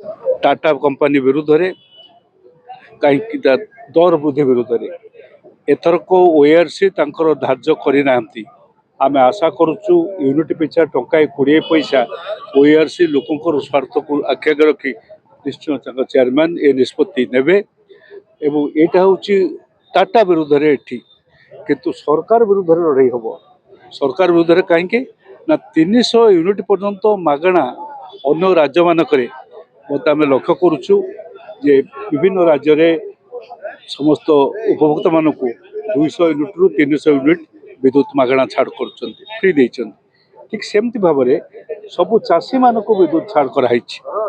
Tata company विरुद्ध रे कहीं दर वृद्धि विरुद्ध रे एथरक ओआरसी धार्य करना आम आशा करुचु यूनिट पिछा टंका 20 पैसा ओआरसी लोकंर स्वार्थ को आख्या रखी निश्चय चेयरमैन ए निष्पत्ति नेबे एवं यहाँ हूँ टाटा विरुद्ध रे किंतु सरकार विरुद्ध लड़ाई हम सरकार विरुद्ध कहीं ना 300 यूनिट पर्यंत मागणा अन्य राज्य मानक मत आम लक्ष्य करुचु जे विभिन्न राज्य रे समस्त उपभोक्ता मान 200 यूनिट रु 300 यूनिट विद्युत मागणा छाड़ कर फ्री देइछन ठीक सेमती भाव में सबू चाषी मान विद्युत छाड़ कराई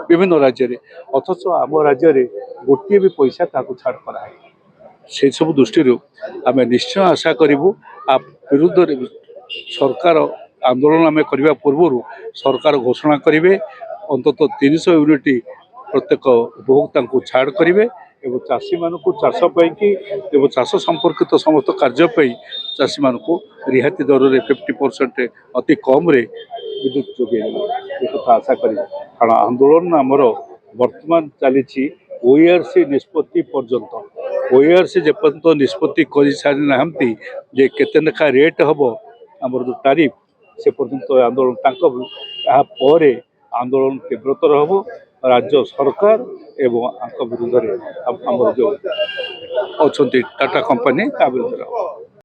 विभिन्न राज्य रे अथच आम राज्य रे गोटे भी पैसा छाड़ कराई से सब दृष्टि आम निश्चय आशा करूँ आ विरुद्ध सरकार आंदोलन आम करने पूर्व सरकार घोषणा करेंगे अंतत 300 यूनिट प्रत्येक उपभोक्ता को छाड़ करेंगे एवं चाषी मान चाष एवं चाष संपर्कित समस्त कार्य चाषी मान रिहाती दर में 50% अति कम रे विद्युत जोगे एक आशा करें कारण आंदोलन आमर वर्तमान चली ओआरसी निष्पत्ति पर्यंत ओआरसी जेपर्यंत निष्पत्ति कर सारी ना जे केते लेखा रेट हम आमर जो तारीफ से पर्यंत आंदोलन आंदोलन तीव्रतर हम राज्य सरकार एवं विरुद्ध आमर जो अच्छा टाटा कंपनी विरुद्ध।